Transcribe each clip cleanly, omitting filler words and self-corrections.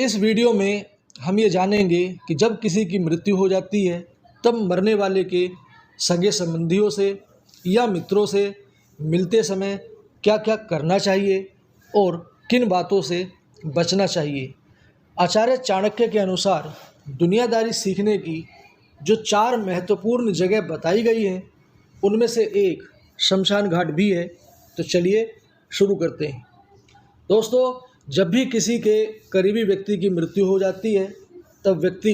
इस वीडियो में हम ये जानेंगे कि जब किसी की मृत्यु हो जाती है तब मरने वाले के सगे संबंधियों से या मित्रों से मिलते समय क्या क्या करना चाहिए और किन बातों से बचना चाहिए। आचार्य चाणक्य के अनुसार दुनियादारी सीखने की जो 4 महत्वपूर्ण जगह बताई गई हैं उनमें से एक शमशान घाट भी है। तो चलिए शुरू करते हैं। दोस्तों, जब भी किसी के करीबी व्यक्ति की मृत्यु हो जाती है तब व्यक्ति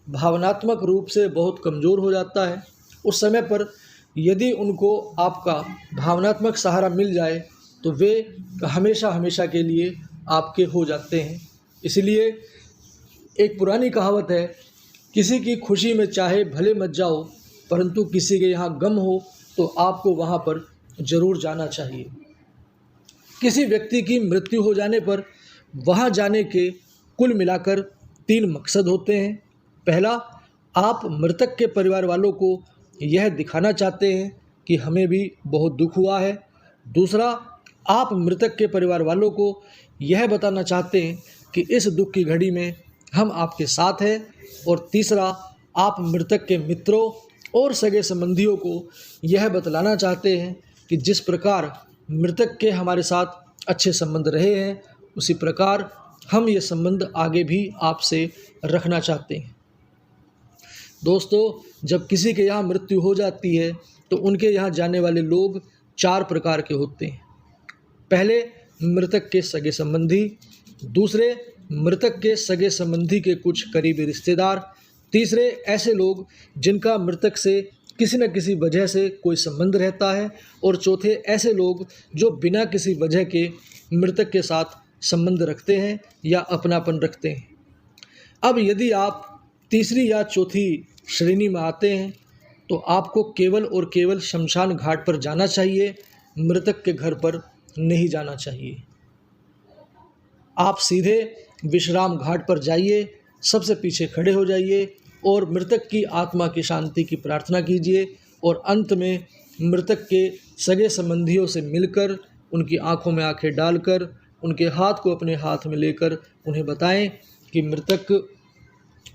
भावनात्मक रूप से बहुत कमज़ोर हो जाता है। उस समय पर यदि उनको आपका भावनात्मक सहारा मिल जाए तो वे हमेशा हमेशा के लिए आपके हो जाते हैं। इसलिए एक पुरानी कहावत है, किसी की खुशी में चाहे भले मत जाओ परंतु किसी के यहाँ गम हो तो आपको वहाँ पर ज़रूर जाना चाहिए। किसी व्यक्ति की मृत्यु हो जाने पर वहाँ जाने के कुल मिलाकर 3 मकसद होते हैं। पहला, आप मृतक के परिवार वालों को यह दिखाना चाहते हैं कि हमें भी बहुत दुख हुआ है। दूसरा, आप मृतक के परिवार वालों को यह बताना चाहते हैं कि इस दुख की घड़ी में हम आपके साथ हैं। और तीसरा, आप मृतक के मित्रों और सगे संबंधियों को यह बतलाना चाहते हैं कि जिस प्रकार मृतक के हमारे साथ अच्छे संबंध रहे हैं उसी प्रकार हम ये संबंध आगे भी आपसे रखना चाहते हैं। दोस्तों, जब किसी के यहाँ मृत्यु हो जाती है तो उनके यहाँ जाने वाले लोग 4 प्रकार के होते हैं। पहले, मृतक के सगे संबंधी। दूसरे, मृतक के सगे संबंधी के कुछ करीबी रिश्तेदार। तीसरे, ऐसे लोग जिनका मृतक से किसी न किसी वजह से कोई संबंध रहता है। और चौथे, ऐसे लोग जो बिना किसी वजह के मृतक के साथ संबंध रखते हैं या अपनापन रखते हैं। अब यदि आप तीसरी या चौथी श्रेणी में आते हैं तो आपको केवल और केवल शमशान घाट पर जाना चाहिए, मृतक के घर पर नहीं जाना चाहिए। आप सीधे विश्राम घाट पर जाइए, सबसे पीछे खड़े हो जाइए और मृतक की आत्मा की शांति की प्रार्थना कीजिए। और अंत में मृतक के सगे संबंधियों से मिलकर, उनकी आंखों में आंखें डालकर, उनके हाथ को अपने हाथ में लेकर उन्हें बताएं कि मृतक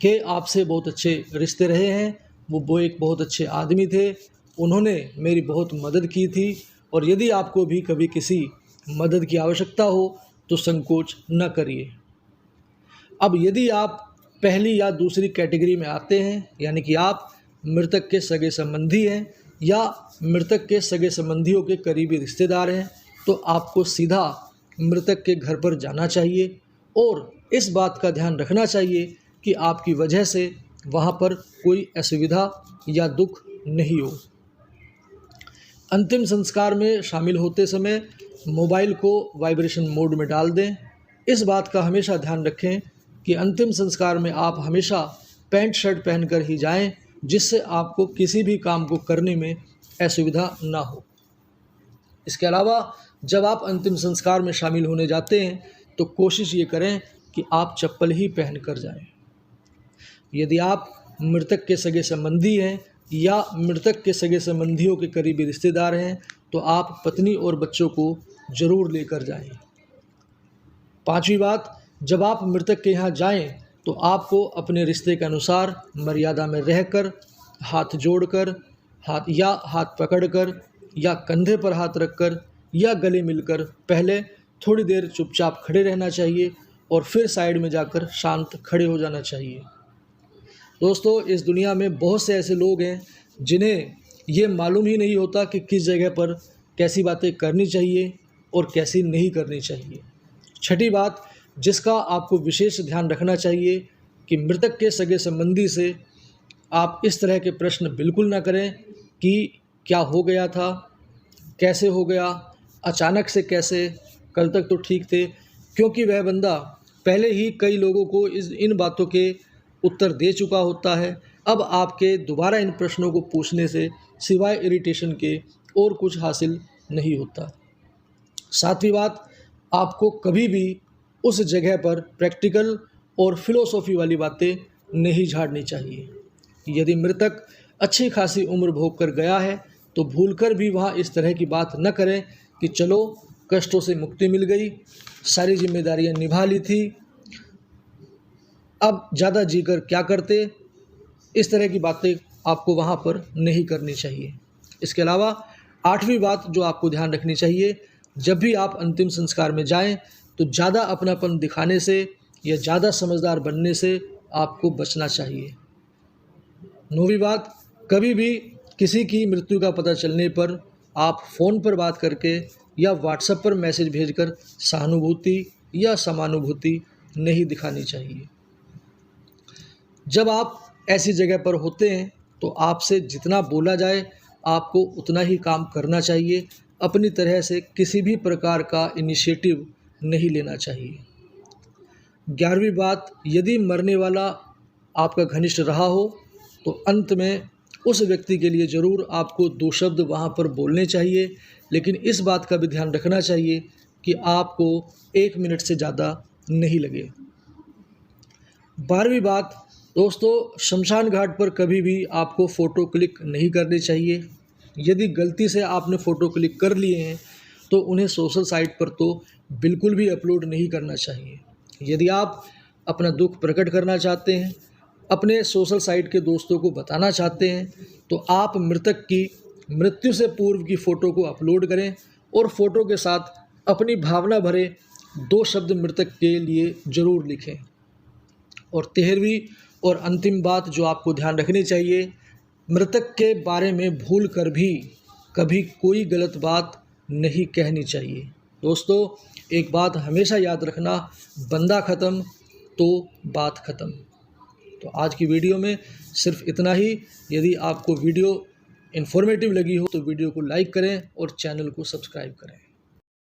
के आपसे बहुत अच्छे रिश्ते रहे हैं, वो एक बहुत अच्छे आदमी थे, उन्होंने मेरी बहुत मदद की थी और यदि आपको भी कभी किसी मदद की आवश्यकता हो तो संकोच न करिए। अब यदि आप पहली या दूसरी कैटेगरी में आते हैं, यानी कि आप मृतक के सगे संबंधी हैं या मृतक के सगे संबंधियों के करीबी रिश्तेदार हैं, तो आपको सीधा मृतक के घर पर जाना चाहिए और इस बात का ध्यान रखना चाहिए कि आपकी वजह से वहाँ पर कोई असुविधा या दुख नहीं हो। अंतिम संस्कार में शामिल होते समय मोबाइल को वाइब्रेशन मोड में डाल दें। इस बात का हमेशा ध्यान रखें कि अंतिम संस्कार में आप हमेशा पैंट शर्ट पहनकर ही जाएं, जिससे आपको किसी भी काम को करने में असुविधा ना हो। इसके अलावा जब आप अंतिम संस्कार में शामिल होने जाते हैं तो कोशिश ये करें कि आप चप्पल ही पहन कर जाएं। यदि आप मृतक के सगे संबंधी हैं या मृतक के सगे संबंधियों के करीबी रिश्तेदार हैं तो आप पत्नी और बच्चों को ज़रूर लेकर जाएं। 5वीं बात, जब आप मृतक के यहाँ जाएं तो आपको अपने रिश्ते के अनुसार मर्यादा में रहकर, हाथ जोड़कर, हाथ पकड़कर या कंधे पर हाथ रखकर या गले मिलकर पहले थोड़ी देर चुपचाप खड़े रहना चाहिए और फिर साइड में जाकर शांत खड़े हो जाना चाहिए। दोस्तों, इस दुनिया में बहुत से ऐसे लोग हैं जिन्हें ये मालूम ही नहीं होता कि किस जगह पर कैसी बातें करनी चाहिए और कैसी नहीं करनी चाहिए। 6ठी बात जिसका आपको विशेष ध्यान रखना चाहिए कि मृतक के सगे संबंधी से आप इस तरह के प्रश्न बिल्कुल ना करें कि क्या हो गया था, कैसे हो गया, अचानक से कैसे, कल तक तो ठीक थे, क्योंकि वह बंदा पहले ही कई लोगों को इन बातों के उत्तर दे चुका होता है। अब आपके दोबारा इन प्रश्नों को पूछने से सिवाय इरिटेशन के और कुछ हासिल नहीं होता। 7वीं बात, आपको कभी भी उस जगह पर प्रैक्टिकल और फिलोसॉफी वाली बातें नहीं झाड़नी चाहिए। यदि मृतक अच्छी खासी उम्र भोग कर गया है तो भूलकर भी वहाँ इस तरह की बात न करें कि चलो कष्टों से मुक्ति मिल गई, सारी जिम्मेदारियाँ निभा ली थी, अब ज़्यादा जीकर क्या करते, इस तरह की बातें आपको वहाँ पर नहीं करनी चाहिए। इसके अलावा 8वीं बात जो आपको ध्यान रखनी चाहिए, जब भी आप अंतिम संस्कार में जाएं तो ज़्यादा अपनापन दिखाने से या ज़्यादा समझदार बनने से आपको बचना चाहिए। 9वीं बात, कभी भी किसी की मृत्यु का पता चलने पर आप फ़ोन पर बात करके या व्हाट्सएप पर मैसेज भेजकर सहानुभूति या समानुभूति नहीं दिखानी चाहिए। जब आप ऐसी जगह पर होते हैं तो आपसे जितना बोला जाए आपको उतना ही काम करना चाहिए। अपनी तरह से किसी भी प्रकार का इनिशिएटिव नहीं लेना चाहिए। 11वीं बात, यदि मरने वाला आपका घनिष्ठ रहा हो तो अंत में उस व्यक्ति के लिए ज़रूर आपको 2 शब्द वहाँ पर बोलने चाहिए, लेकिन इस बात का भी ध्यान रखना चाहिए कि आपको 1 मिनट से ज़्यादा नहीं लगे। 12वीं बात, दोस्तों, शमशान घाट पर कभी भी आपको फ़ोटो क्लिक नहीं करनी चाहिए। यदि गलती से आपने फ़ोटो क्लिक कर लिए हैं तो उन्हें सोशल साइट पर तो बिल्कुल भी अपलोड नहीं करना चाहिए। यदि आप अपना दुख प्रकट करना चाहते हैं, अपने सोशल साइट के दोस्तों को बताना चाहते हैं, तो आप मृतक की मृत्यु से पूर्व की फ़ोटो को अपलोड करें और फ़ोटो के साथ अपनी भावना भरे 2 शब्द मृतक के लिए ज़रूर लिखें। और 13वीं और अंतिम बात जो आपको ध्यान रखनी चाहिए, मृतक के बारे में भूल कर भी कभी कोई गलत बात नहीं कहनी चाहिए। दोस्तों, एक बात हमेशा याद रखना, बंदा ख़त्म तो बात ख़त्म। तो आज की वीडियो में सिर्फ इतना ही। यदि आपको वीडियो इन्फॉर्मेटिव लगी हो तो वीडियो को लाइक करें और चैनल को सब्सक्राइब करें।